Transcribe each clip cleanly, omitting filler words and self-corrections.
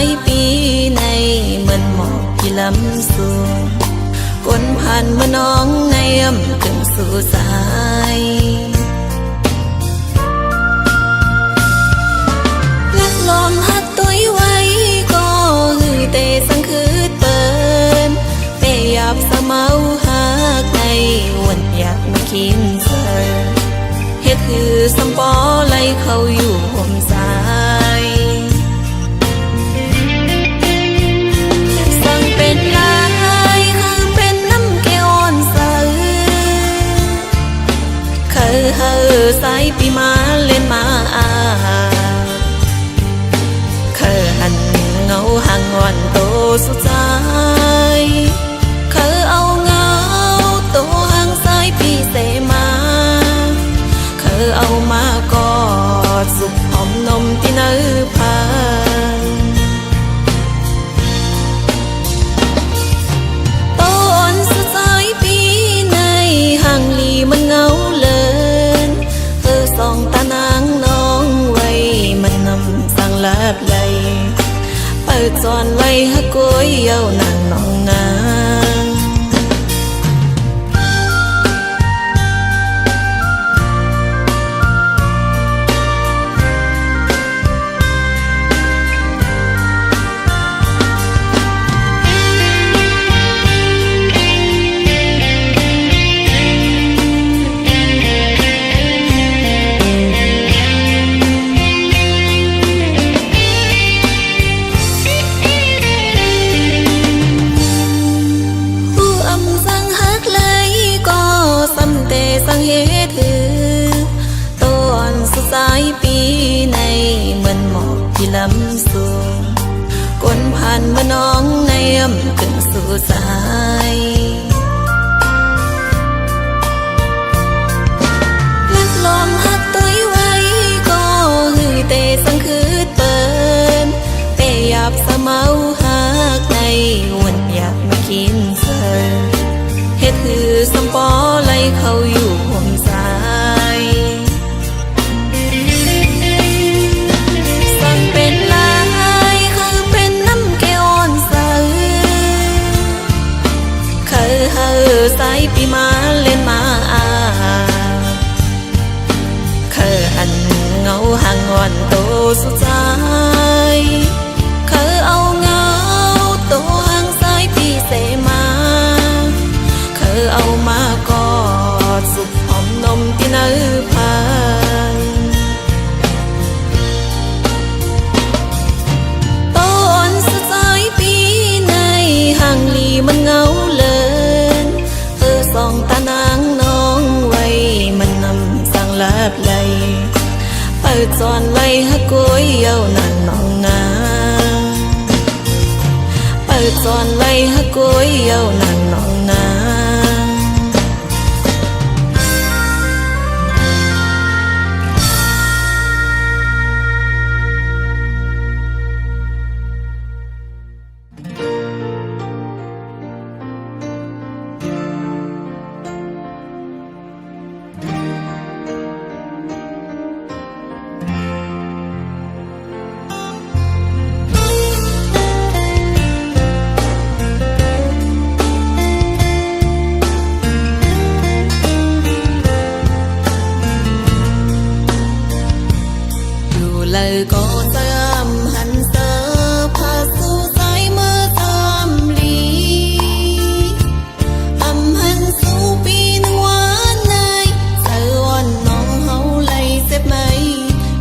ายปีในเหมือนหมอกที่ลำสูงกลผ่านเมื่อน้องในอำถึงสู่สายลักลมหักตัวไว้ก็หือเตสังคืดเปินเปยาบสะเมาหักในวันอยากมากินเสิร์เฮ็ดคือสำปอไล่เขาอยู่ห่มสายสั่งเป็นลายคือเป็นน้ำแก้วอ่อนใสเคยเฮอสายปีมาเล่นมาเคยหันเงาห่างวันโตสุดใจเคยเอาเงาโตห่างสายปีเสมาเคยเอามากอดสุขหอมนมที่เนื้อพานโตอ่อนสุดสายปีในห่างลีมันเงาเลินสองตานางน้องไว้มันนำสั่งลับไหลเปิดจอนไว้ฮักกวยเย้านางน้องนางสังเหตุคือตอนสุดสายปีในเหมือนหมอกที่ลำสูงกลผ่านเมื่อน้องในอำขึ้นสู่สายลักลมหักตัวไว้ก็หือเตสังคืดเปินเปยาบสะเมาหักในวันอยากมากินเสิร์เฮ็ดคือสำปอไล่เขาอยู่ห่มสายสั่งเป็นลายคือเป็นน้ำแก้วอ่อนใสเคยเฮอสายปีมาเล่นมาเคยหันเงาห่างวันโตสุดใจเคยเอาเงาโตห่างสายปีเสมาเคยเอามากอดสุขหอมนมที่เนื้อพานตอนสุดสายปีในห่างลีมันเงาเลินสองตานางน้องไว้มันนำสั่งลับไหลเปิดจอนไว้ฮักกวยเย้านางน้องนางเปิดจอนไว้ฮักกวยเย้านางน้องนางlời có tâm hẳn sơ pha su say mơ tâm lý âm hẳn su pin hoa này sơ on nong hậu lay xếp mây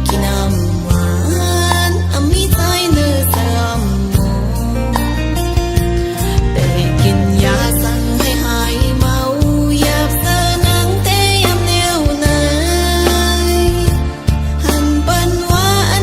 khi nằm hoan âm mi say nơ sâm mồ để kinh ya sang hay hai mau yap sơ nắng tê yam nêu này hẳn bần hoa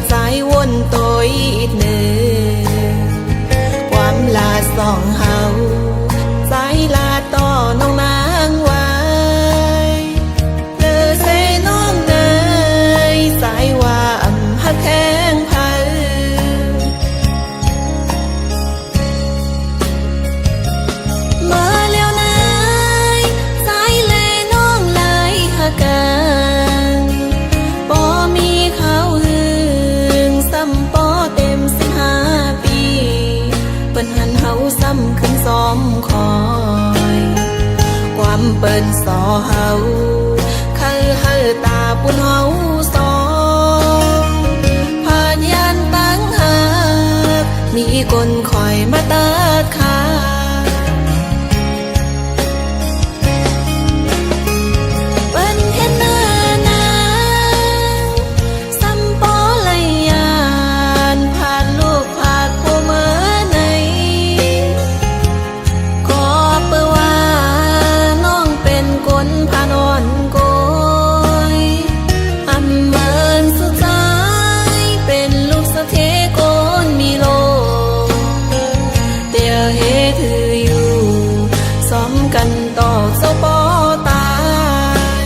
ใจวนตัวอีกหนึ่งความลาสองเฮาใจลาต่อน้องนางไว้เลอเซน้องเนยสายว่าอำหักแข้งไผมาแล้วนายสายเลน้องไหลหักกันบ่มีเขาหึงซ้ำป่อเต็ม15 ปีเปิ้นหันเฮาซ้ำขึ้นซ้อมคอยความเปิ้นสอเฮาคือเฮาตาปุ่นเฮาสองผ่านยานตั้งหักมีคนคอยมาตัดขาเปิ้นเห็นหน้านางซ้ำป่อไหลยานผ่านลูกผ่านผัวเมื่อไหนขอเปื่อว่าน้องเป็นคนพานอนโกยอำเมินสุดท้ายเป็นลูกสะเทโกนมีโลเตียวเฮถืออยู่ซ้อมกันต่อเจ้าป่อตาย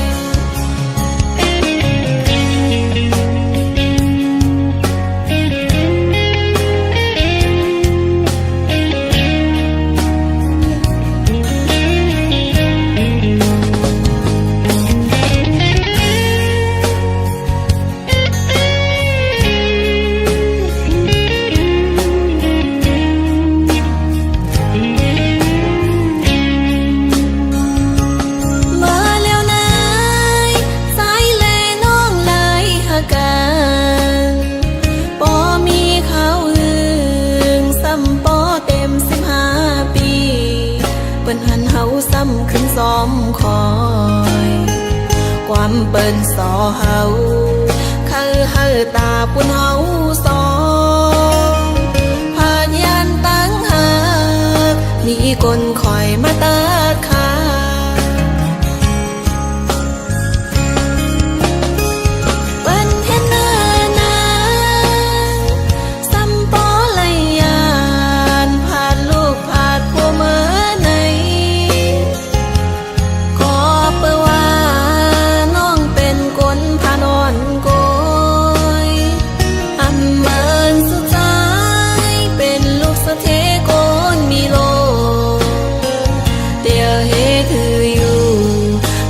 มาแล้วนายสายเลน้องไหลหักกันบ่มีเขาหึงซ้ำป่อเต็ม15 ปีเปิ้นหันเฮาซ้ำขึ้นซ้อมคอยความเปิ้นสอเฮาคือเฮาตาปุ่นเฮาสองผ่านยานตั้งหักมีคนคอยมาตัดขาเปิ้นเห็นหน้านางซ้ำป่อไหลยานผ่านลูกผ่านผัวเมื่อไหนขอเปื่อว่าน้องเป็นคนพานอนโกยอำเมินสุดท้ายเป็นลูกสะเทโกนมีโลเตียวเฮถืออยู่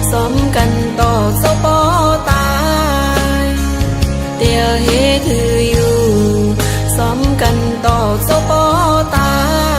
ซ้อมกันต่อเจ้าป่อตายเตียวเฮถืออยู่ซ้อมกันต่อเจ้าป่อตาย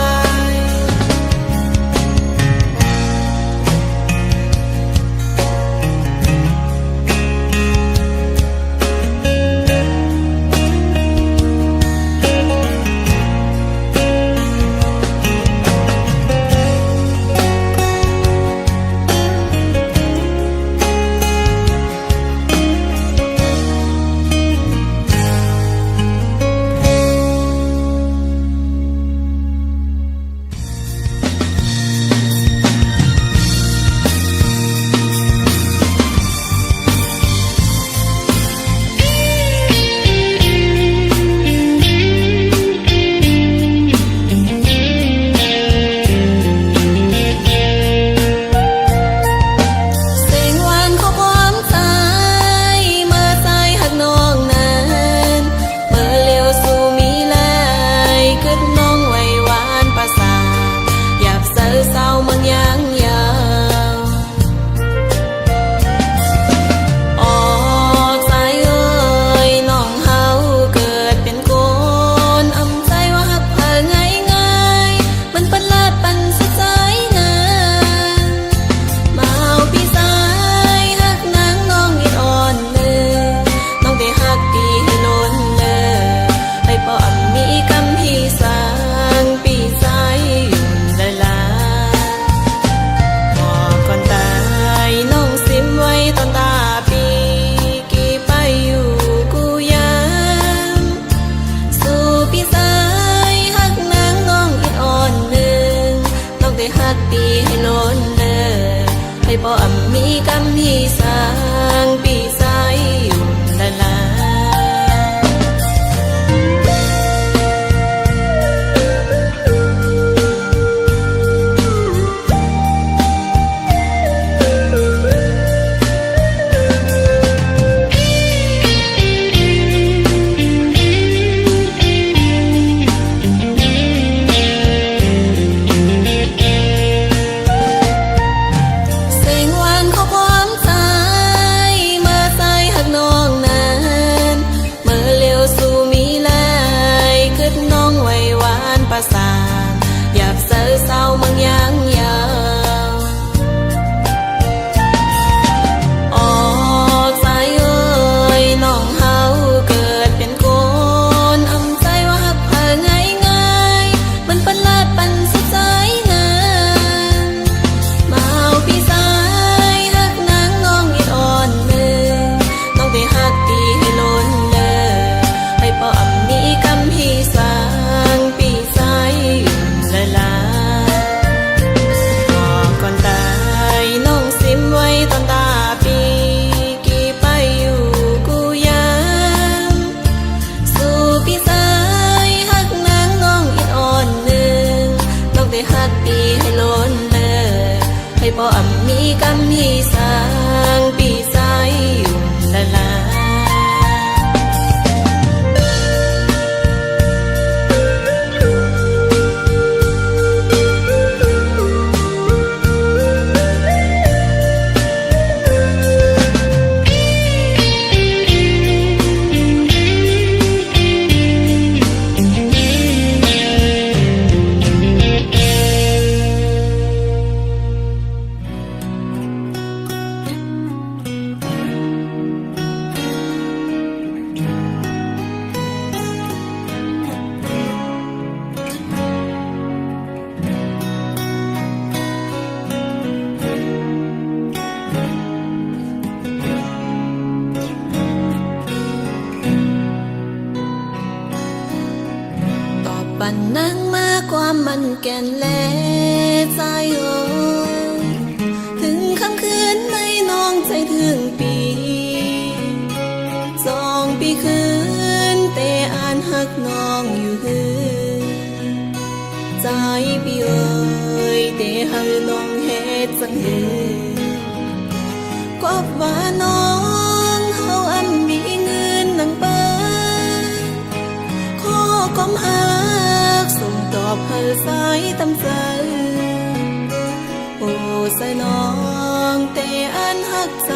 บ่อำมีกำที่สร้างปีสายอยู่ละลา นั่งมาความมันแก่นแลใจโอถึงคำคืนในน้องใจถึงปี2 ปีคืนแต่อ่านหักน้องอยู่หือใจพี่เอ๋ยแต่หักน้องเฮ็ดจังหือกบว่าน้องเฮาอันมีเงินนังเปิ้นขอก้มหักส่งตอบให้สายตำใจโอ้ใส่น้องแต่อันหักใจ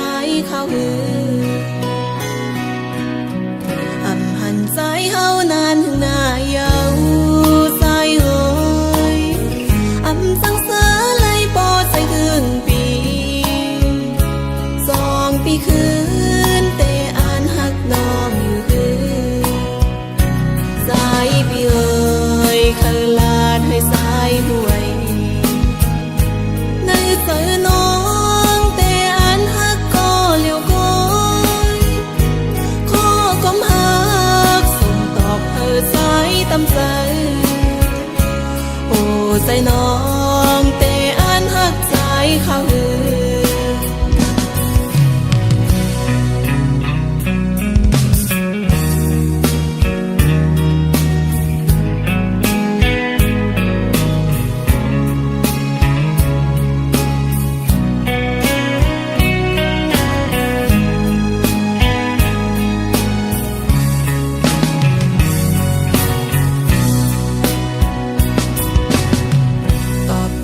เขาหืออำหันใจเฮานานถึงหน้าเยาวใจเอ๋ยอำสังเสอเลยปอใจถึงปี2 ปีคืนแต่อ่านหักน้องอยู่คือสายพี่เอ๋ยเคยลาดให้สายหวยในใจน้องแต่อ่านหักก็เลี้ยวก้อยขอก้มหักส่งตอบให้สายตำใจโอ้ใจน้องแต่อ่านหักใจเขาหือ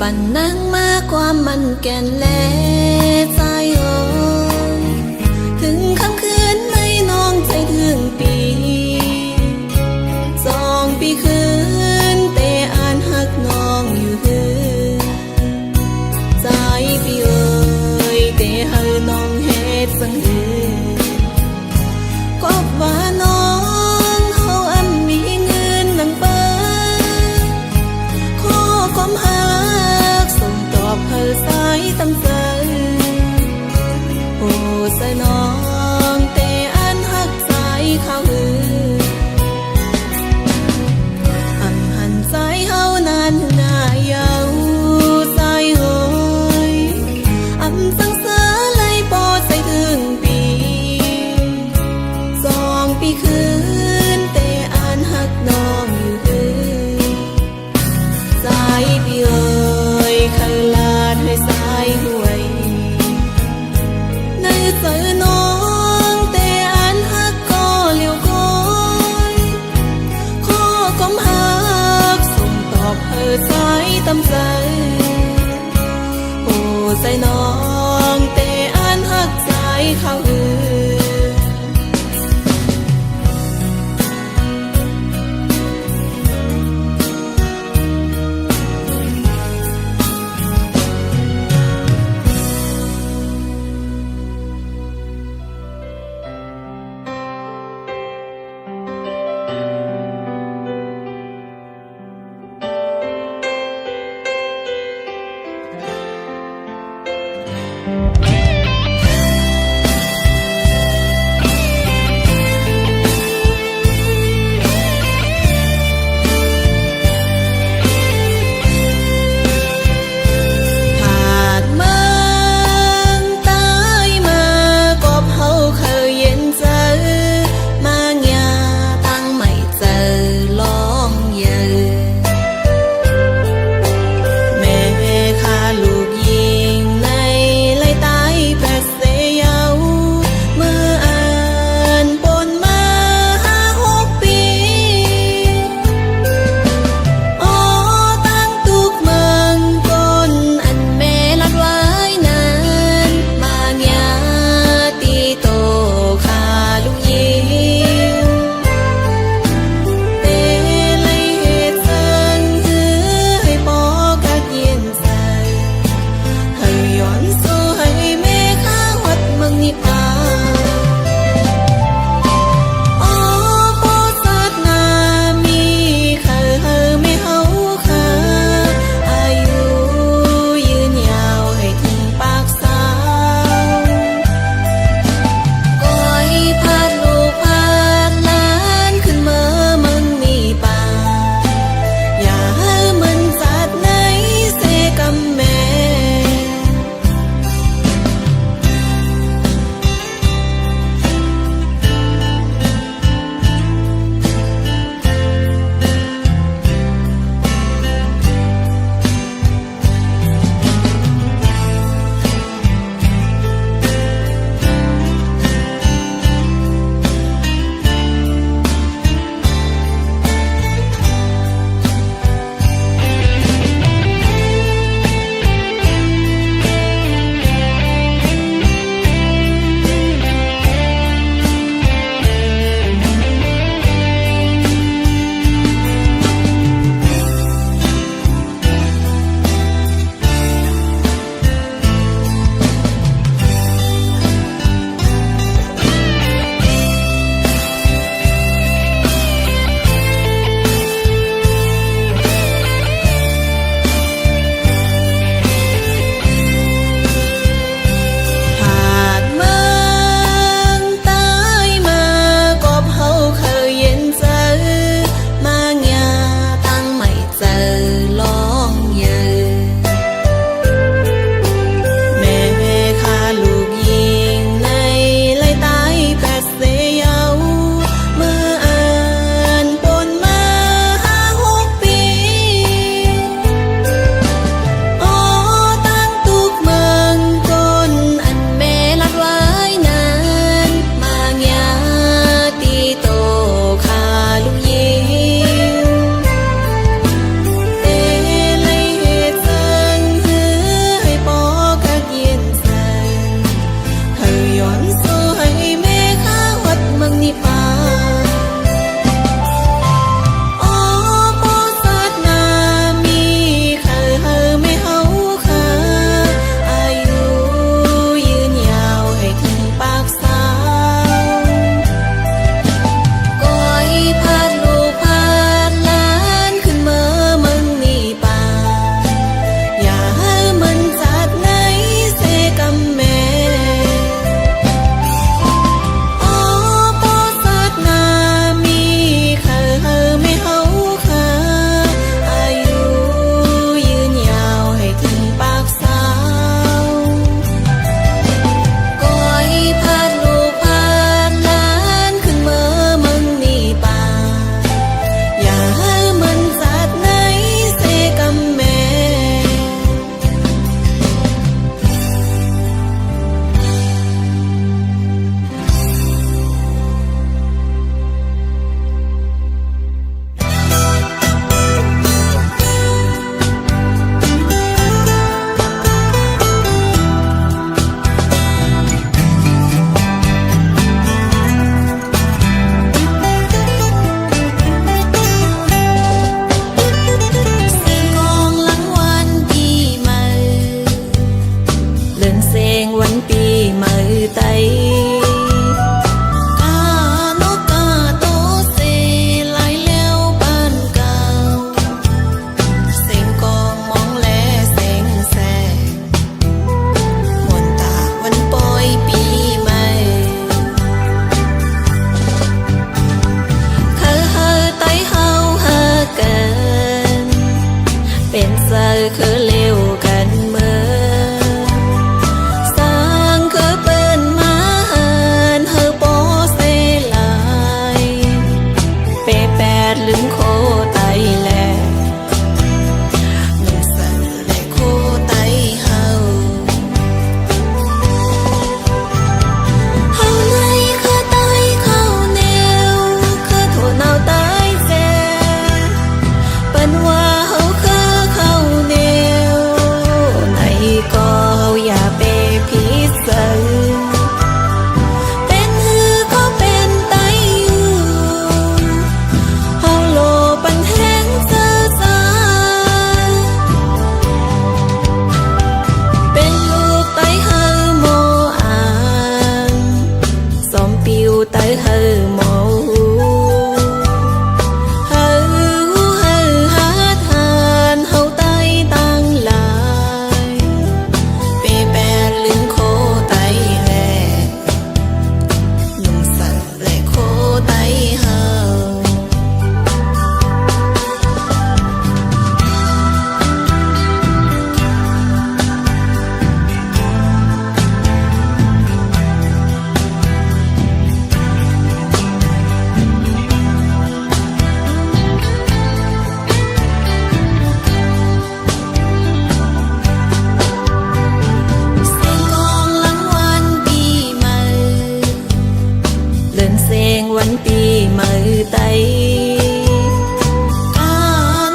ปันนั่งมาความมันแก่นแลใจโอถึงคำคืนในน้องใจถึงปี2 ปีคืนแต่อ่านหักน้องอยู่หือใจพี่เอ๋ยแต่ให้น้องเฮ็ดสังหือกบว่าน้องเฮาอันมีเงินนังเปิ้นขอความหักส่งตอบให้สายตำใจ ไตกา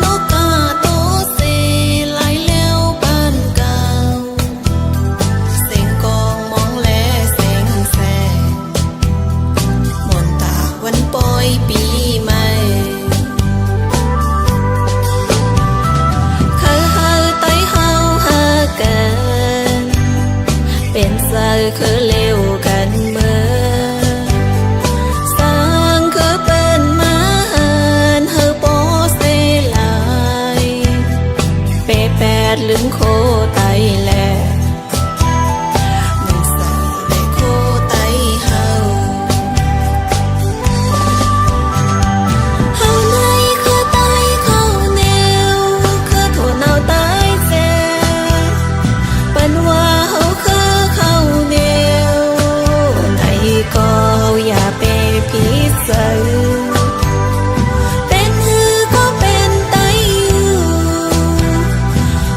นกกาโตเซไหลแล้วบ้านเก่าเสียงกองมองแลเสียงแสมนตาวันปอยปีใหม่เป็นสายคือเร็วกันเมื่อสร้างคือเป็นมาหันเฮอโปเซลายเปแปดลืมโคไตแลหนึ่งสายและโคไตเฮาเฮาในคือไตเข้าแนวคือโทนเอาไตแจเป็นว่าเฮาก็อย่าไปพิเศษเป็นฮือก็เป็นไตอยู่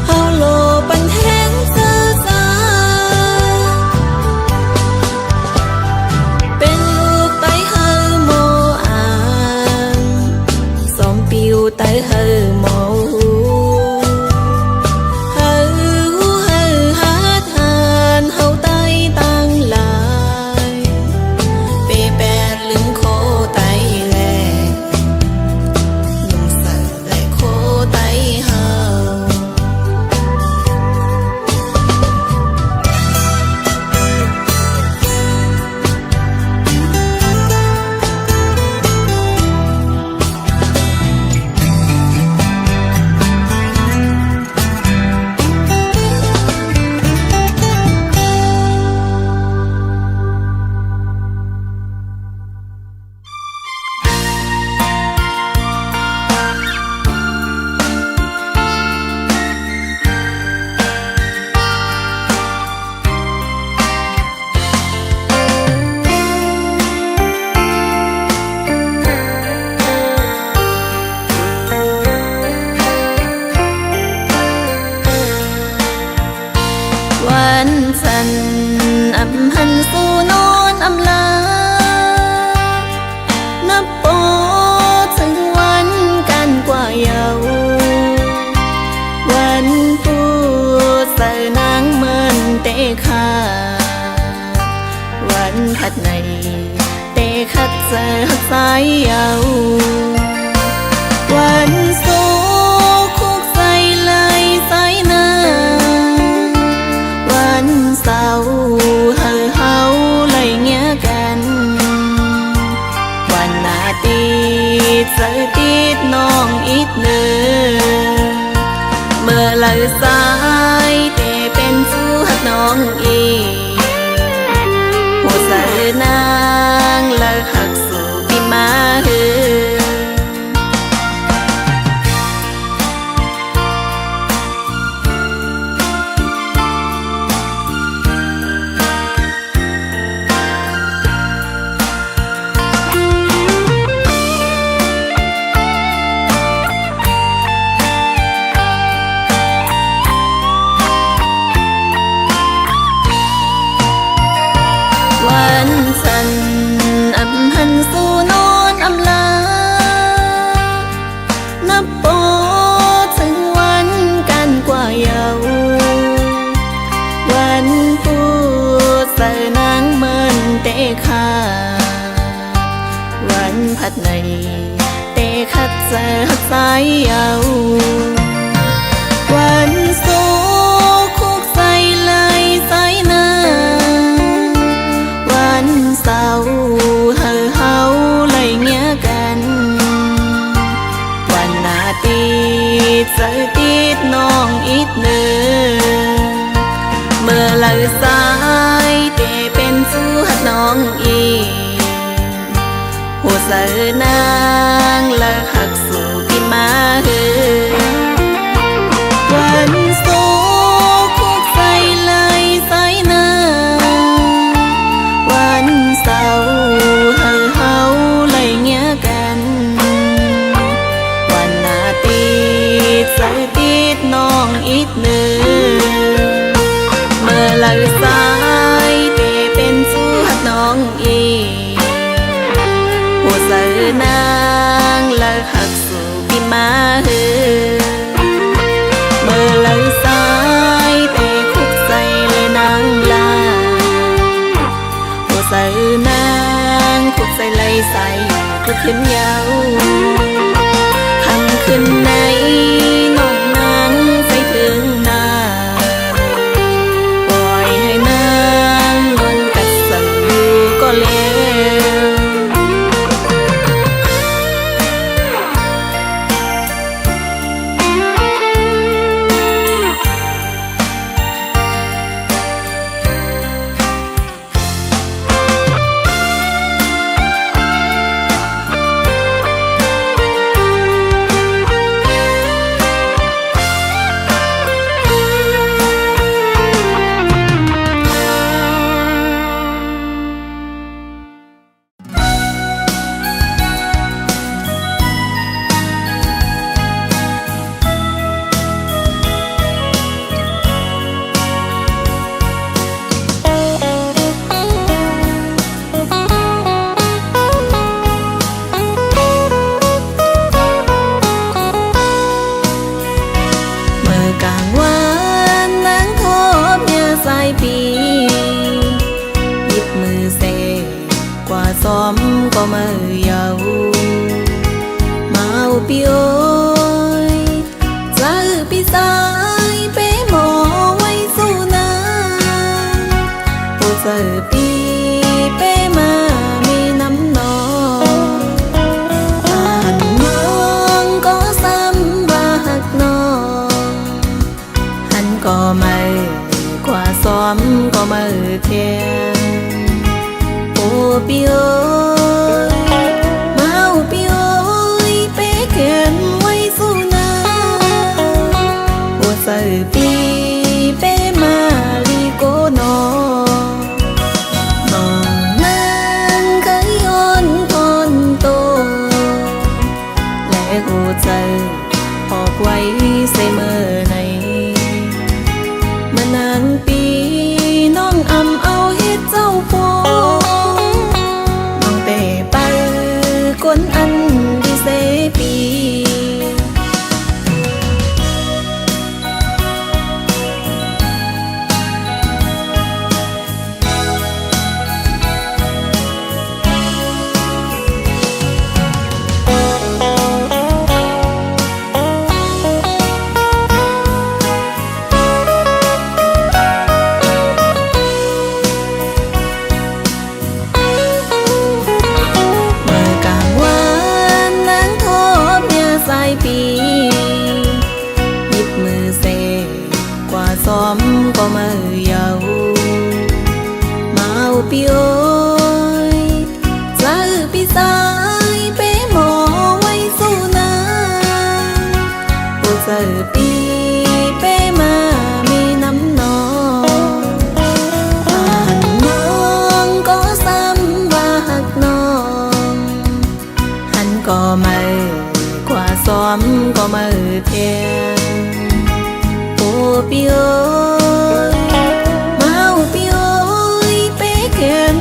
เฮาโลปันแห้งเสือสาเป็นลูกไตเฮอโมอ่างสมปิวไตเฮอโมวันสันอำหันสู่นอนอำลานับโปถึงวันกันกว่าเยาวันปูใส่นางเมินเตะขาวันผัดในเตะคัดเจอหักสายเยาวันโซคุกใส่เลยใส่นาเศร้าเฮอเฮาเลยเงี้ยกันวันอาทิตย์เจอติดน้องอีกเนื้อเมื่อไหลสายแต่เป็นสู้หักน้องอีหัวใส่นางเลิกหักสู่ปีมาเฮือสันอำหันสู่นอนอำลานับโปถึงวันกันกว่าเยาวันปูใส่นางเมินเตะขาวันผัดในเตะคัดเจอหักสายเยาวันโซคุกใส่เลยใส่นาเศร้าเฮอเฮาเลยเงี้ยกันวันอาทิตย์เจอติดน้องอีกเนื้อเมื่อไหลสายแต่เป็นสู้หักน้องอีหัวใส่นางเลิกหักสู่ปีมาเฮือวันโซคุกใส่เลยใส่นาเศร้าเฮอเฮาเลยเงี้ยกันวันอาทิตย์เจอติดน้องอีกเนื้อเมื่อไหลสายแต่เป็นสู้หักน้องอีหัวใส่นา ขึ้นยาวคำขึ้นในน้องนางใส่ถึงหน้าปล่อยให้นางนอนกัดสั่นอยู่ก็แล้ว ซ้อมก็มือเยาเมาปีโอยจะปีสายเป้หมอไว้สู้นาโอเจอปีเป้มามีน้ำนองอ่านน้องก็ซ้ำว่าหักน้องหันก็ไม่กว่าซ้อมก็มือเทียนโอปีโอยเมาปีโอยเป้เขียนไว้สู้นาโอใส่ปีเป้มาลีโกนอนองนั้นเคยย้อนทนโตและหัวใจออกไว้ใส่เมื่อไหนมานานปีน้องอำเอาเฮ็ดเจ้าพอคนอันดีเซปีหยิบมือเซกว่าซ้อมก็มือเยาเมาปีโอยจะปีสายเป้หมอไว้สู้นาโอเจอปีเป้มามีน้ำนองอ่านน้องก็ซ้ำว่าหักน้องหันก็ไม่กว่าซ้อมก็มือเทียนโอปีโอยเมาปีโอยเป้เขียน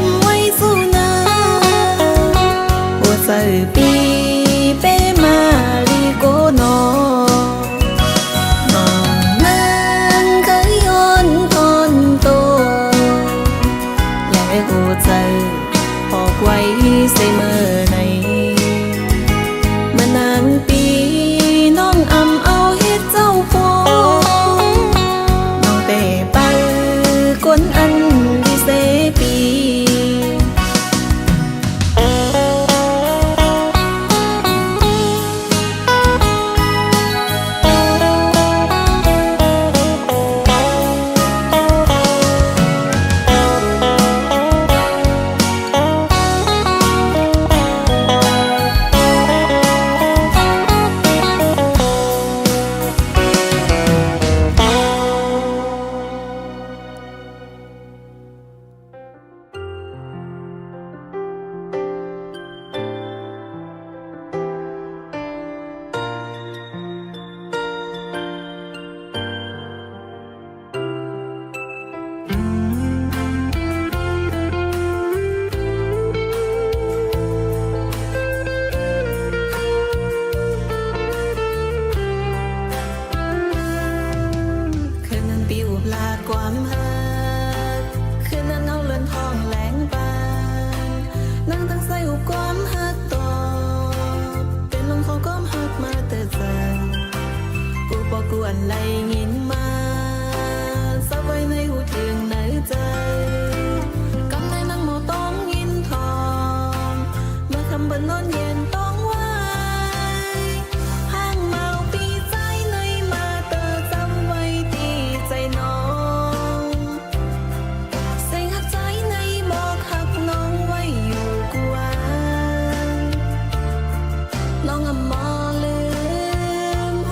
อันไรยินมาสบายในหูถึงในใจกำในนั่งเมาต้องยินทองเมื่อคำบนนอนเย็นต้องไว้ห้างเมาปีใจในมาเตอจำไว้ที่ใจน้องเสียงหักใจในบอกหักน้องไว้อยู่กว่าน้องมอลืมโห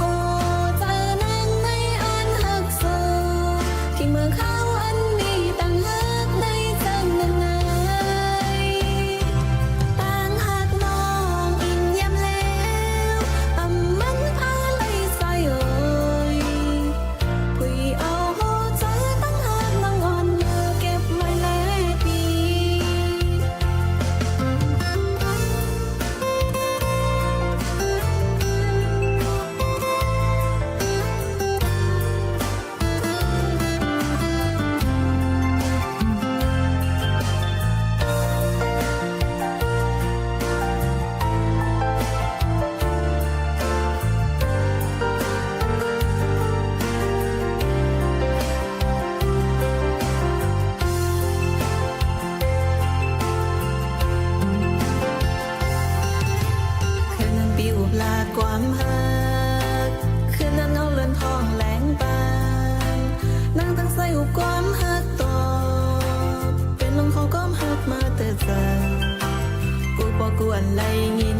เจอนั่งในอันหักสูที่เมื่อเขาอันนี้ต่างหักในจังนั้นไงต่างหักน้องอินยำแล้วมันอะไรใส่เอ่ยผู้เอาโหเจอตั้งหักน้องอ่อนมือเก็บไว้แลปี คืนนั้นปิวลาความหักคืนนั้นเอาเลือนทองแหลงปานนั่งตั้งใส่อุบความหักตอบเป็นลมเขาก้มหักมาแต่ใจกูบอกกูอันไรยิน